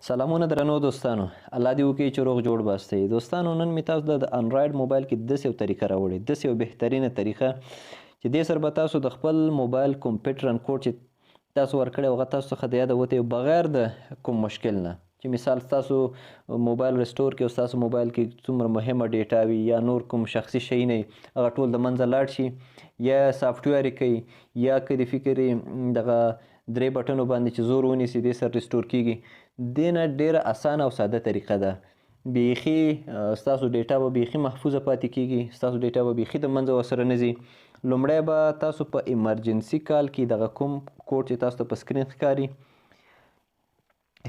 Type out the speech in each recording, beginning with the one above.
سلامونه درنو دوستانو الله دې وکړي چې روغ جوړ باستئ دوستانو نن مې تاسو ته د انډراید موبایل کې داسې یو طریقه راوړې داسې یو بهترینه طریقه چې دې سره به تاسو د خپل موبایل کوم پیټرن کوډ چې تاسو ورکړی هغه تاسو څخه د یاده وتی بغیر د کوم مشکل نه چې مثال تاسو موبایل رستور کې او تاسو موبایل کې څومره مهمه ډیټا وي یا نور کوم شخصي شی نه هغه ټول د منځه لاړ شي یا سافټویر یې کوي یا که د فکر دغه درې بټنو باندې چې زور ونیسي دې سره ریسټور کیږي دې نه ډیره اسانه او ساده طریقه ده بیخي ستاسو ډیټا به بیخي محفوظه پاتې کیږي ستاسو ډیټا به بیخي د منځه ورسره نه ځي لومړی به تاسو په ایمرجنسي کال کې دغه کوم کوډ چې تاسو ته په سکرین ښکاري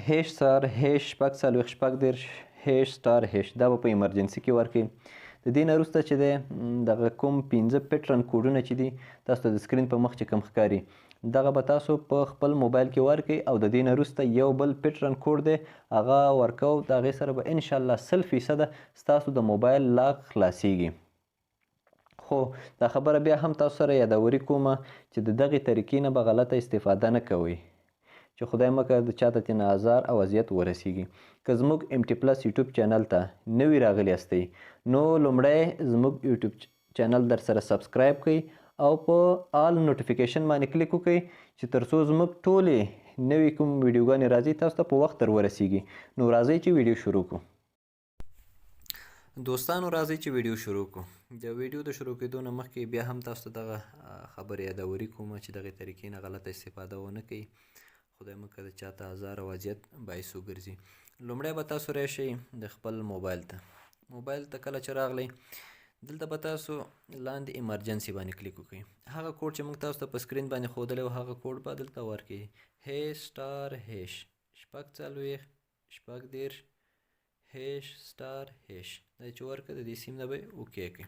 هیش سر هیش شپږ څلوېښت شپږ دېرش هیش سټار هیش دا به په ایمرجنسي کې ورکړئ د دې نه وروسته چې دی دغه کوم 15 پیټرن کوډونه چې دي تاسو ته د سکرین په مخ چې کوم ښکاري دغه به تاسو په خپل موبایل کې ورکړئ او د دې نه وروسته یو بل پیټرن کوډ دی هغه ورکو د هغې سره به انشاءالله 100% ستاسو د موبایل لاک خلاصیږي خو دا خبره بیا هم تاسو سره یادوري کومه چې د دغې طریقې نه به غلطه استفاده نه کوئ چې خدای مکه د چاته ترېنه ازار او اذیت ورسیږي که زموږ ام ټي پلس یوټیوب چینل ته نوي راغلي یاستئ نو لومړی زموږ یوټیوب چینل در سره سبسکرایب کړئ او په آل نوټیفیکیشن باندې کلیک وکړئ چې تر څو زموږ ټولې نوي کوم ویډیوګانې راځي تاسو ته په وخت در ورسیږي نو راځئ چې ویډیو شروع کړو دوستانو راځئ چې ویډیو شروع کړو د ویډیو د شروع کېدو نه مخکې بیا هم تاسو ته دغه خبرې یادوري کوم چې دغې طریقې نه غلطه استفاده ونه کوئ خدای مکه د چاته ازار او اذیت باعث وګرځي لومړی به تاسو راشئ د خپل موبایل ته کله چې راغلی دلته به تاسو لاندې ایمرجنسي باندې کلیک وکړئ هغه کوډ چې موږ تاسو ته په سکرین باندې ښودلی و هغه کوډ به دلته ورکړئ هیش سټار هیش شپږ څلوېښت شپږ دېرش هیش سټار هیش دا چې ورکړه د دې سیم نه به یې اوکې کړئ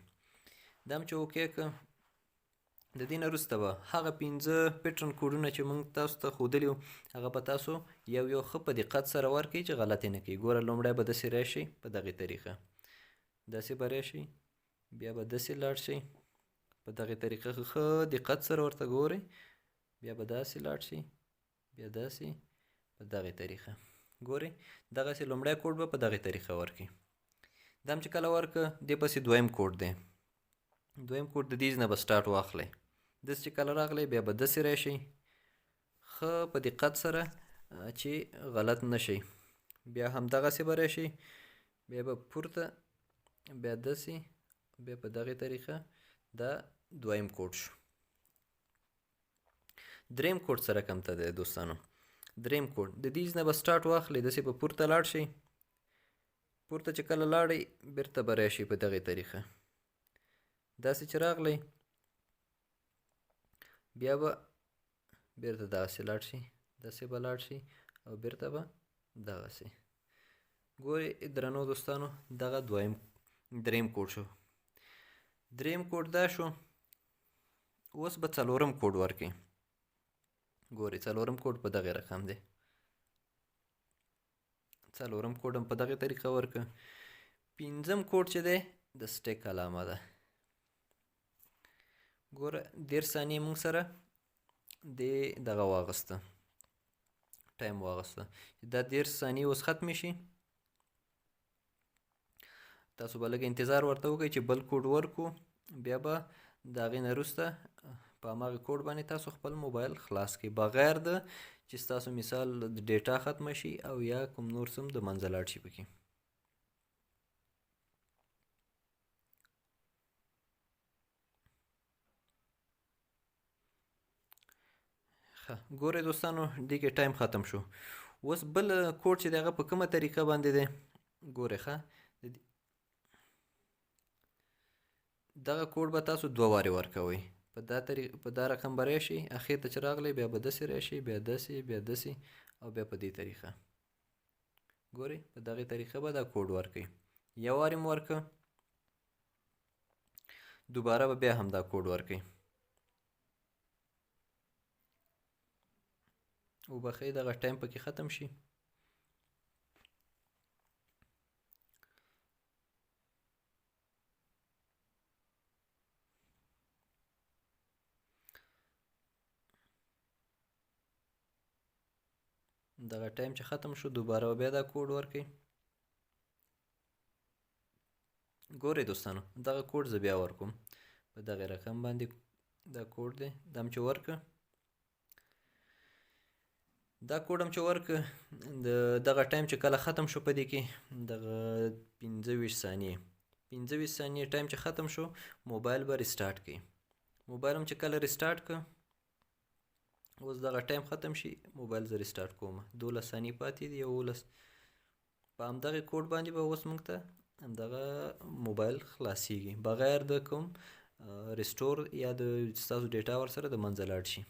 دا هم چې اوکې کړه د دې نه وروسته به هغه 15 پیټرن کوډونه چې موږ تاسو ته ښودلي وو هغه به تاسو یو یو ښه په دقت سره ورکړئ چې غلط یې نه کړئ ګوره لومړی به داسې راشئ په دغې طریقه داسې به راشئ بیا به داسې لاړ شئ په دغې طریقه ښه دقت سره ورته ګورئ بیا به داسې لاړ شئ بیا داسې په دغې طریقه ګورئ دغسې لومړی کوډ به په دغې طریقه ورکړئ دا هم چې کله ورکړه دې پسې دویم کوډ دی دویم کوډ د دې نه به سټارټ واخلئ داسې چې کله راغلی بیا به داسې راشئ ښه په دقت سره چې غلط نه شئ بیا همدغسې به راشئ بیا به پورته بیا داسې بیا په دغې طریقه دا دویم کوډ شو دریم کوډ سره کمته دی دوستانو دریم کوډ د دې نه به سټارټ واخلئ داسې به پورته لاړ شئ پورته چې کله لاړئ بیرته به راشئ په دغې طریقه داسې چې راغلی بیا به بیرته دغسې لاړ شي داسې به لاړ شي او بیرته به دغسې ګورئ درنو دوستانو دغه دریم کوډ شو دریم کوډ دا شو اوس به څلورم کوډ ورکړئ ګورئ څلورم کوډ په دغې رقم دی څلورم کوډ هم په دغې طریقه ورکړه پنځم کوډ چې دی د سټیک علامه ده ګوره 10 ثانیې موږ سره دغه واغسته ټایم واغسته دا 10 ثانیې اوس ختمې شي تاسو به لږ انتظار ورته وکړئ چې بل کوډ ورکو بیا به د هغې نه وروسته په هماغې کوډ باندې تاسو خپل موبایل خلاص کړئ بغیر د چې ستاسو مثال ډیټا ختمه شي او یا کوم نور څه هم د منځه لاړ شي پکې ګورئ دوستانو دې کې ټایم ختم شو اوس بل کوډ چې دی هغه په کومه طریقه باندې دی ګورئ ښه دغه کوډ به تاسو دوه وارې ورکوئ په دا رقم به راشئ اخر ته چې راغلی بیا به داسې راشئ بیا داسې بیا داسې او بیا په دې طریقه ګورئ په دغې طریقه به دا کوډ ورکوئ یو وارې مو ورکړه دوباره به بیا هم دا کوډ ورکوئ وبخښئ دغه ټایم پکې ختم شي دغه ټایم چې ختم شو دوباره بیا دا کوډ ورکړئ. ګورئ دوستانو دغه کوډ زه بیا ورکوم په دغه رقم باندې دا کوډ دی دا هم چې ورکړه دا کوډ هم چې ورکړه دغه ټایم چې کله ختم شو په دې کې دغه 25 ثانیې 25 ثانیې ټایم چې ختم شو موبایل به ریسټارټ کړي. موبایل هم چې کله ریسټارټ کړه اوس دغه ټایم ختم شي موبایل زه ریسټارټ کوم 12 ثانیې پاتې دي 11 په همدغه کوډ باندې به اوس موږ ته همدغه موبایل خلاصیږي بغیر د کوم ریسټور یا د ستاسو ډیټا ورسره د منځه لاړ شي.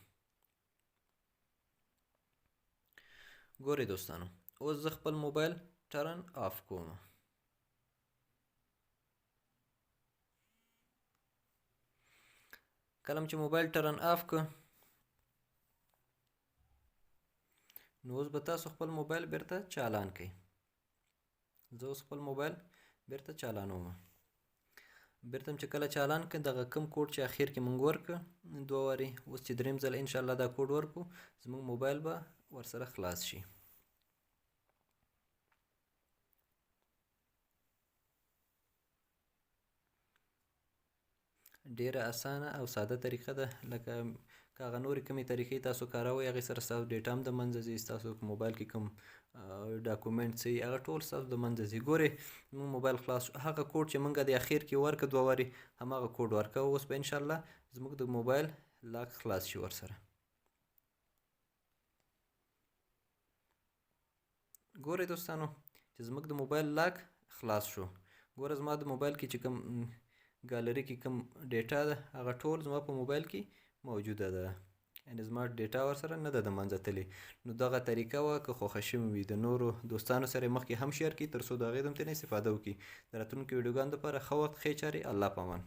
ګورئ دوستانو اوس زه خپل موبایل ټرن آف کوم. کله چې موبایل ټرن آف کړ نو اوس به تاسو خپل موبایل بیرته چالان کړئ. زه اوس خپل موبایل بیرته چالانوم. بیرته چې کله چالان کړ دغه کم کوډ چې اخر کې مونږ ورکړ دوه وارې اوس چې دریم ځل ان شاء الله دا کوډ ورکو زموږ موبایل به ورسره خلاص شي. ډیره اسانه او ساده طریقه ده لکه که هغه نورې کومې طریقې تاسو کاروئ هغې سره ستاسو ډیټا هم د منځه ځي ستاسو موبایل کې کوم ډاکومنټس وي هغه ټول ستاسو د منځه ځي. ګورئ موږ موبایل خلاص هغه کوډ چې موږ د اخر کې ورکړه دوه وارې هماغه کوډ ورکوه اوس به انشاءالله زموږ د موبایل لاک خلاص شي ورسره. ګورئ دوستانو چې زموږ د موبایل لاک خلاص شو. ګوره زما د موبایل کې چې کوم ګالري کې کوم ډیټا ده هغه ټول زما په موبایل کې موجوده ده یعنې زما ډیټا ورسره نه ده د منځه تللې. نو دغه طریقه وه که خوښه شوې وي د نورو دوستانو سره یې مخکې هم شیر کړي تر څو د هغې د هم ترې استفاده وکړي. د راتلونکو ویډیوګانو دپاره ښه وخت ښې چارې الله په امان.